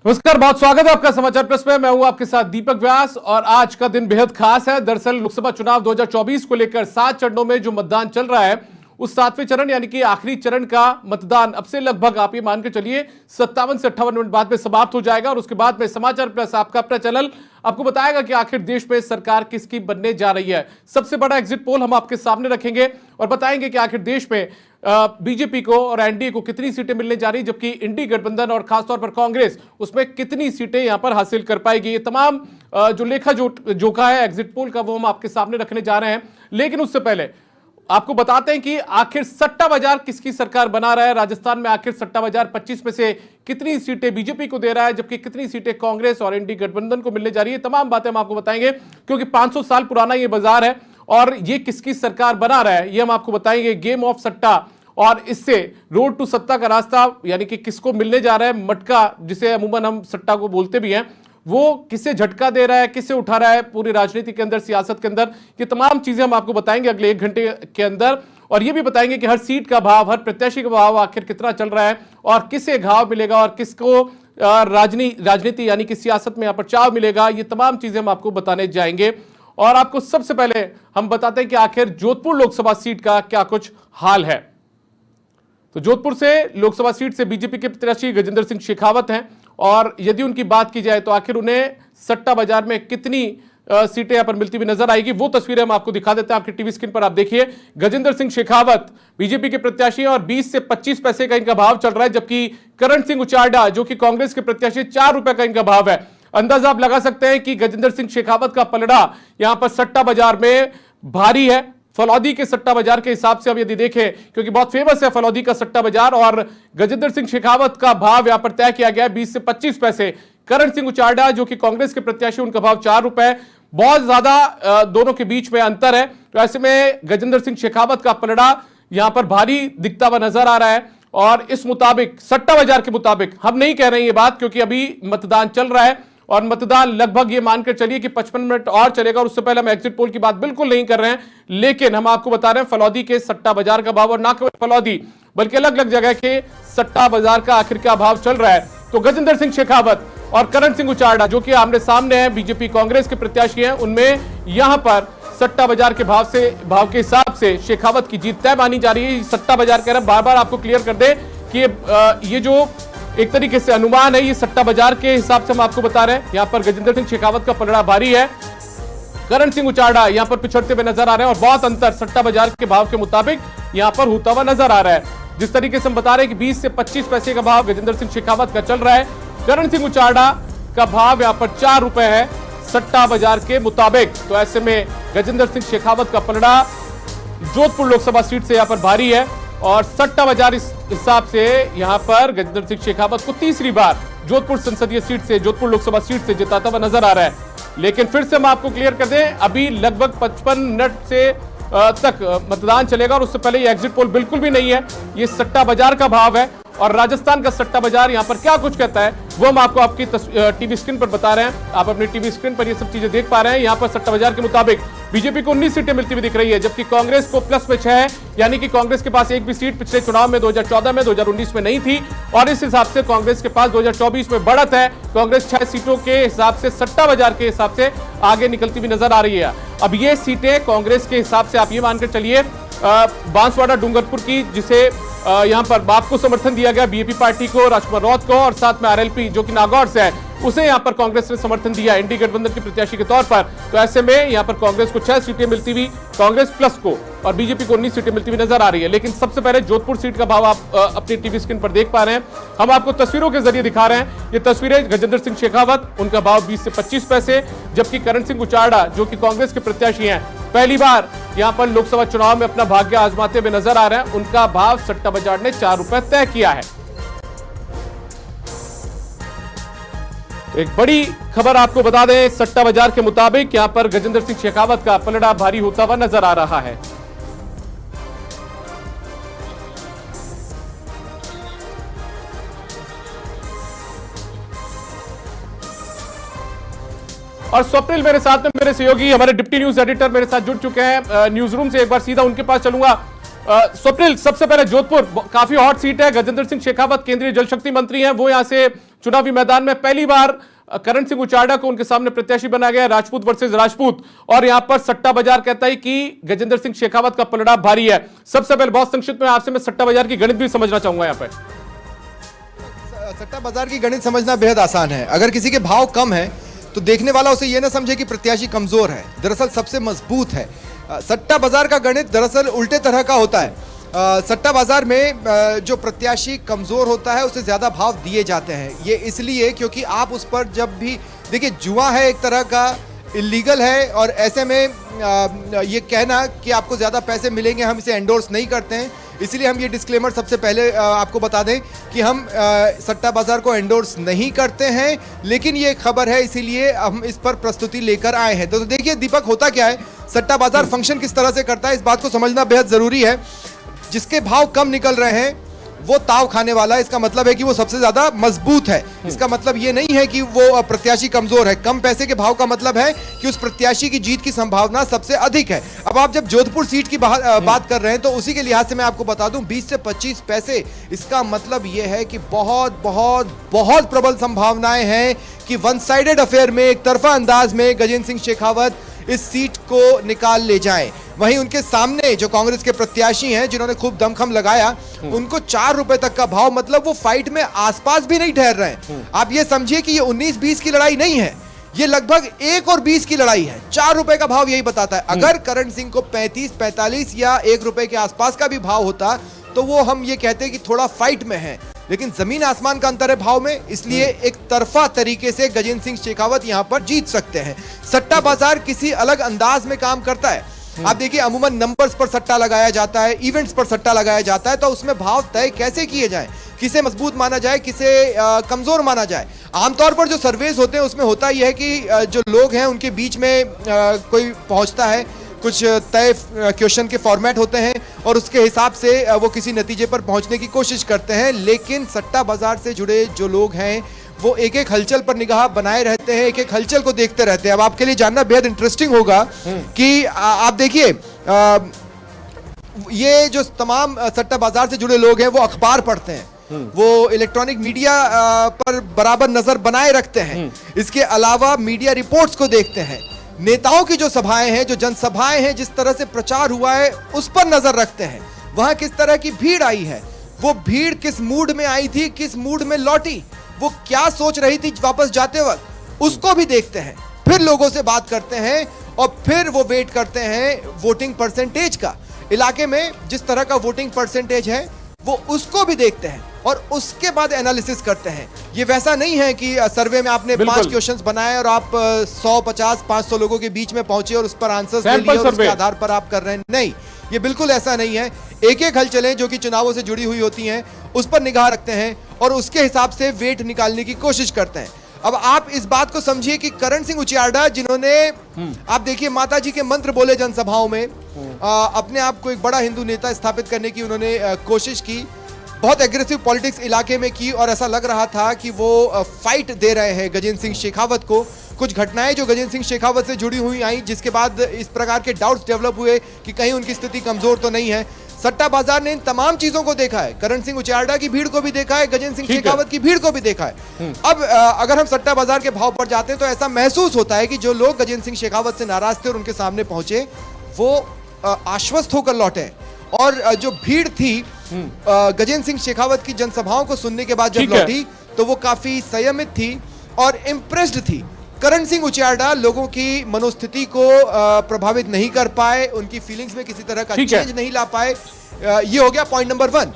नमस्कार, बहुत स्वागत है आपका समाचार प्लस में। मैं हूं आपके साथ दीपक व्यास और आज का दिन बेहद खास है। दरअसल लोकसभा चुनाव 2024 को लेकर 7 चरणों में जो मतदान चल रहा है, उस 7वें चरण यानी कि आखिरी चरण का मतदान अब से लगभग आप ये मान के चलिए 57 से 58 मिनट बाद में समाप्त हो जाएगा और उसके बाद में समाचार प्लस आपका अपना चैनल आपको बताएगा कि आखिर देश में सरकार किसकी बनने जा रही है। सबसे बड़ा एग्जिट पोल हम आपके सामने रखेंगे और बताएंगे कि आखिर देश में बीजेपी को और एनडीए को कितनी सीटें मिलने जा रही, जबकि इंडी गठबंधन और खासतौर पर कांग्रेस उसमें कितनी सीटें यहां पर हासिल कर पाएगी। ये तमाम जो लेखा जोखा है एग्जिट पोल का, वो हम आपके सामने रखने जा रहे हैं। लेकिन उससे पहले आपको बताते हैं कि आखिर सट्टा बाजार किसकी सरकार बना रहा है। राजस्थान में आखिर सट्टा बाजार 25 में से कितनी सीटें बीजेपी को दे रहा है, जबकि कितनी सीटें कांग्रेस और इंडी गठबंधन को मिलने जा रही है। तमाम बातें हम आपको बताएंगे क्योंकि 500 साल पुराना ये बाजार है और ये किसकी सरकार बना रहा है ये हम आपको बताएंगे। गेम ऑफ सट्टा और इससे रोड टू सत्ता का रास्ता यानी कि किसको मिलने जा रहा है मटका, जिसे अमूमन हम सट्टा को बोलते भी हैं, वो किसे झटका दे रहा है, किसे उठा रहा है पूरी राजनीति के अंदर, सियासत के अंदर। ये तमाम चीजें हम आपको बताएंगे अगले 1 घंटे के अंदर और ये भी बताएंगे कि हर सीट का भाव, हर प्रत्याशी का भाव आखिर कितना चल रहा है और किसे घाव मिलेगा और किसको राजनीति यानी कि सियासत में यहां पर चाव मिलेगा। ये तमाम चीजें हम आपको बताने जाएंगे और आपको सबसे पहले हम बताते हैं कि आखिर जोधपुर लोकसभा सीट का क्या कुछ हाल है। तो जोधपुर से लोकसभा सीट से बीजेपी के प्रत्याशी गजेंद्र सिंह शेखावत हैं और यदि उनकी बात की जाए तो आखिर उन्हें सट्टा बाजार में कितनी सीटें यहां पर मिलती हुई नजर आएगी, वो तस्वीरें हम आपको दिखा देते हैं। आपकी टीवी स्क्रीन पर आप देखिए, गजेंद्र सिंह शेखावत बीजेपी के प्रत्याशी और 20 से 25 पैसे का इनका भाव चल रहा है, जबकि करण सिंह उचारडा जो कि कांग्रेस के प्रत्याशी 4 रुपए का इनका भाव है। अंदाजा आप लगा सकते हैं कि गजेंद्र सिंह शेखावत का पलड़ा यहां पर सट्टा बाजार में भारी है। फलौदी के सट्टा बाजार के हिसाब से हम यदि देखें, क्योंकि बहुत फेमस है फलौदी का सट्टा बाजार, और गजेंद्र सिंह शेखावत का भाव यहां पर तय किया गया है 20 से 25 पैसे। करण सिंह उचारडा जो कि कांग्रेस के प्रत्याशी, उनका भाव 4 रुपए। बहुत ज्यादा दोनों के बीच में अंतर है। तो ऐसे में गजेंद्र सिंह शेखावत का पलड़ा यहां पर भारी दिखता हुआ नजर आ रहा है और इस मुताबिक सट्टा बाजार के मुताबिक हम नहीं कह रहे हैं ये बात, क्योंकि अभी मतदान चल रहा है और मतदान लगभग ये मानकर चलिए कि 55 मिनट और चलेगा और उससे पहले हम एग्जिट पोल की बात बिल्कुल नहीं कर रहे हैं। लेकिन हम आपको बता रहे हैं फलौदी के सट्टा बाजार का भाव, और ना केवल फलौदी बल्कि अलग अलग जगह के सट्टा बाजार का आखिर क्या भाव चल रहा है। तो गजेंद्र सिंह शेखावत और करण सिंह उचारडा जो कि आमने सामने हैं, बीजेपी कांग्रेस के प्रत्याशी हैं, उनमें यहां पर सट्टा बाजार के भाव के हिसाब से शेखावत की जीत तय मानी जा रही है। सट्टा बाजार कह रहे हैं, बार बार आपको क्लियर कर दे कि ये जो एक तरीके से अनुमान है, ये सट्टा बाजार के हिसाब से हम आपको बता रहे हैं। यहां पर गजेंद्र सिंह शेखावत का पलड़ा भारी है, करण सिंह उचारडा यहां पर पिछड़ते हुए नजर आ रहे हैं और बहुत अंतर सट्टा बाजार के भाव के मुताबिक यहां पर होता हुआ नजर आ रहा है। जिस तरीके से हम बता रहे हैं कि 20 से 25 पैसे का भाव गजेंद्र सिंह शेखावत का चल रहा है, करण सिंह उचारडा का भाव यहां पर 4 रुपए है सट्टा बाजार के मुताबिक। तो ऐसे में गजेंद्र सिंह शेखावत का पलड़ा जोधपुर लोकसभा सीट से यहां पर भारी है और सट्टा बाजार इस हिसाब से यहां पर गजेंद्र सिंह शेखावत को तीसरी बार जोधपुर संसदीय सीट से, जोधपुर लोकसभा सीट से जिताता हुआ नजर आ रहा है। लेकिन फिर से हम आपको क्लियर कर दें, अभी लगभग 55 मिनट से तक मतदान चलेगा और उससे पहले ये एग्जिट पोल बिल्कुल भी नहीं है, ये सट्टा बाजार का भाव है। और राजस्थान का सट्टा बाजार यहां पर क्या कुछ कहता है वो हम आपको आपकी टीवी स्क्रीन पर बता रहे हैं। आप अपनी टीवी स्क्रीन पर ये सब चीजें देख पा रहे हैं। यहां पर सट्टा बाजार के मुताबिक बीजेपी को 19 सीटें मिलती हुई दिख रही है, जबकि कांग्रेस को प्लस में 6 है, यानी कि कांग्रेस के पास एक भी सीट पिछले चुनाव में 2014 में 2019 में नहीं थी और इस हिसाब से कांग्रेस के पास 2024 में बढ़त है। कांग्रेस 6 सीटों के हिसाब से सट्टा बाजार के हिसाब से आगे निकलती हुई नजर आ रही है। अब ये सीटें कांग्रेस के हिसाब से आप ये मानकर चलिए, बांसवाड़ा डूंगरपुर की, जिसे यहां पर आपको समर्थन दिया गया बीजेपी पार्टी को, राजकुमार रौत को, और साथ में आरएलपी जो कि नागौर से है, उसे यहां पर कांग्रेस ने समर्थन दिया इंडी गठबंधन के प्रत्याशी के तौर पर। तो ऐसे में यहां पर कांग्रेस को 6 सीटें मिलती हुई, कांग्रेस प्लस को, और बीजेपी को 19 सीटें मिलती हुई नजर आ रही है। लेकिन सबसे पहले जोधपुर सीट का भाव आप अपनी टीवी स्क्रीन पर देख पा रहे हैं, हम आपको तस्वीरों के जरिए दिखा रहे हैं। ये तस्वीरें गजेंद्र सिंह शेखावत, उनका भाव 20 से 25 पैसे, जबकि करण सिंह उचारडा जो कि कांग्रेस के प्रत्याशी हैं, पहली बार यहां पर लोकसभा चुनाव में अपना भाग्य आजमाते हुए नजर आ रहे हैं, उनका भाव सट्टा बाजार ने 4 रुपए तय किया है। एक बड़ी खबर आपको बता दें, सट्टा बाजार के मुताबिक यहां पर गजेंद्र सिंह शेखावत का पलड़ा भारी होता हुआ नजर आ रहा है। और स्वप्निल मेरे साथ में, मेरे सहयोगी हमारे डिप्टी न्यूज एडिटर मेरे साथ जुड़ चुके हैं न्यूज रूम से। एक बार सीधा उनके पास चलूंगा। स्वप्निल, सबसे पहले जोधपुर काफी हॉट सीट है, गजेंद्र सिंह शेखावत केंद्रीय जल शक्ति मंत्री हैं, वो यहां से चुनावी मैदान में पहली बार करण सिंह उचारडा को उनके सामने प्रत्याशी बनाया गया, राजपूत वर्सेस राजपूत। और यहां पर सट्टा बाजार कहता है कि गजेंद्र सिंह शेखावत का पलड़ा भारी है। सबसे पहले बहुत संक्षिप्त में आपसे मैं सट्टा बाजार की गणित भी समझना चाहूंगा। यहां पर सट्टा बाजार की गणित समझना बेहद आसान है। अगर किसी के भाव कम है तो देखने वाला उसे यह ना समझे कि प्रत्याशी कमजोर है, दरअसल सबसे मजबूत है। सट्टा बाजार का गणित दरअसल उल्टे तरह का होता है। सट्टा बाजार में जो प्रत्याशी कमजोर होता है उसे ज्यादा भाव दिए जाते हैं। ये इसलिए क्योंकि आप उस पर जब भी देखिए, जुआ है एक तरह का, इलीगल है, और ऐसे में ये कहना कि आपको ज्यादा पैसे मिलेंगे हम इसे एंडोर्स नहीं करते हैं। इसलिए हम ये डिस्क्लेमर सबसे पहले आपको बता दें कि हम सट्टा बाजार को एंडोर्स नहीं करते हैं, लेकिन ये खबर है इसीलिए हम इस पर प्रस्तुति लेकर आए हैं। तो देखिए दीपक, होता क्या है, सट्टा बाजार फंक्शन किस तरह से करता है इस बात को समझना बेहद जरूरी है। जिसके भाव कम निकल रहे हैं वो ताव खाने वाला है। इसका मतलब है कि वो सबसे ज्यादा मजबूत है। इसका मतलब ये नहीं है कि वो प्रत्याशी कमजोर है। कम पैसे के भाव का मतलब है कि उस प्रत्याशी की जीत की संभावना सबसे अधिक है। अब आप जब जोधपुर सीट की बात कर रहे हैं तो उसी के लिहाज से मैं आपको बता दूं, 20 से 25 पैसे, इसका मतलब ये है कि बहुत बहुत बहुत प्रबल संभावनाएं हैं कि वन साइडेड अफेयर में, एक तरफा अंदाज में गजेंद्र सिंह शेखावत इस सीट को निकाल ले जाएं। वहीं उनके सामने जो कांग्रेस के प्रत्याशी हैं जिन्होंने खूब दमखम लगाया, उनको 4 रुपए तक का भाव, मतलब वो फाइट में आसपास भी नहीं ठहर रहे हैं। आप ये समझिए कि ये 19-20 की लड़ाई नहीं है, ये लगभग 1 और 20 की लड़ाई है। 4 रुपए का भाव यही बताता है। अगर करण सिंह को 35-45 या 1 रुपए के आसपास का भी भाव होता तो वो हम ये कहते कि थोड़ा फाइट में है, लेकिन जमीन आसमान का अंतर है भाव में। इसलिए एक तरफा तरीके से गजेंद्र सिंह शेखावत यहां पर जीत सकते हैं। सट्टा बाजार किसी अलग अंदाज में काम करता है। आप देखिए, अमूमन नंबर्स पर सट्टा लगाया जाता है, इवेंट्स पर सट्टा लगाया जाता है, तो उसमें भाव तय कैसे किए जाएं, किसे मजबूत माना जाए, किसे कमजोर माना जाए। आमतौर पर जो सर्वेस होते हैं उसमें होता यह है कि जो लोग हैं उनके बीच में कोई पहुंचता है, कुछ तय क्वेश्चन के फॉर्मेट होते हैं और उसके हिसाब से वो किसी नतीजे पर पहुंचने की कोशिश करते हैं। लेकिन सट्टा बाजार से जुड़े जो लोग हैं वो एक एक हलचल पर निगाह बनाए रहते हैं, एक एक हलचल को देखते रहते हैं। अब आपके लिए जानना बेहद इंटरेस्टिंग होगा कि आप देखिए, ये जो तमाम सट्टा बाजार से जुड़े लोग हैं वो अखबार पढ़ते हैं, वो इलेक्ट्रॉनिक मीडिया पर बराबर नजर बनाए रखते हैं, इसके अलावा मीडिया रिपोर्ट्स को देखते हैं, नेताओं की जो सभाएं हैं, जो जनसभाएं हैं, जिस तरह से प्रचार हुआ है उस पर नजर रखते हैं। वहां किस तरह की भीड़ आई है, वो भीड़ किस मूड में आई थी, किस मूड में लौटी, वो क्या सोच रही थी वापस जाते वक्त, उसको भी देखते हैं। फिर लोगों से बात करते हैं और फिर वो वेट करते हैं वोटिंग परसेंटेज का। इलाके में जिस तरह का वोटिंग परसेंटेज है वो उसको भी देखते हैं और उसके बाद एनालिसिस करते हैं। ये वैसा नहीं है कि सर्वे में आपने 5 क्वेश्चंस बनाए और आप 100, 50, 500 लोगों के बीच में पहुंचे और उस पर आंसर्स ले लिए और उसके आधार पर आप कर रहे हैं। नहीं, ये बिल्कुल ऐसा नहीं है। एक एक हलचलें जो कि चुनावों से जुड़ी हुई होती हैं उस पर निगाह रखते हैं और उसके हिसाब से वेट निकालने की कोशिश करते हैं। अब आप इस बात को समझिए कि करण सिंह उचारडा, जिन्होंने आप देखिए माता जी के मंत्र बोले जनसभाओं में, अपने आप को एक बड़ा हिंदू नेता स्थापित करने की उन्होंने कोशिश की, बहुत एग्रेसिव पॉलिटिक्स इलाके में की और ऐसा लग रहा था कि वो फाइट दे रहे हैं गजेंद्र सिंह शेखावत को। कुछ घटनाएं जो गजेंद्र सिंह शेखावत से जुड़ी हुई आई, जिसके बाद इस प्रकार के डाउट्स डेवलप हुए कि कहीं उनकी स्थिति कमजोर तो नहीं है। सट्टा बाजार ने इन तमाम चीजों को देखा है, करण सिंह उचारडा की भीड़ को भी देखा है, गजेंद्र सिंह शेखावत की भीड़ को भी देखा है। अब अगर हम सट्टा बाजार के भाव पर जाते हैं तो ऐसा महसूस होता है कि जो लोग गजेंद्र सिंह शेखावत से नाराज थे और उनके सामने पहुंचे वो आश्वस्त होकर लौटे, और जो भीड़ थी गजेंद्र सिंह शेखावत की जनसभाओं को सुनने के बाद जब लौटी तो वो काफी संयमित थी और इम्प्रेस्ड थी। करण सिंह उचारडा लोगों की मनोस्थिति को प्रभावित नहीं कर पाए, उनकी फीलिंग्स में किसी तरह का चेंज नहीं ला पाए। ये हो गया पॉइंट नंबर 1।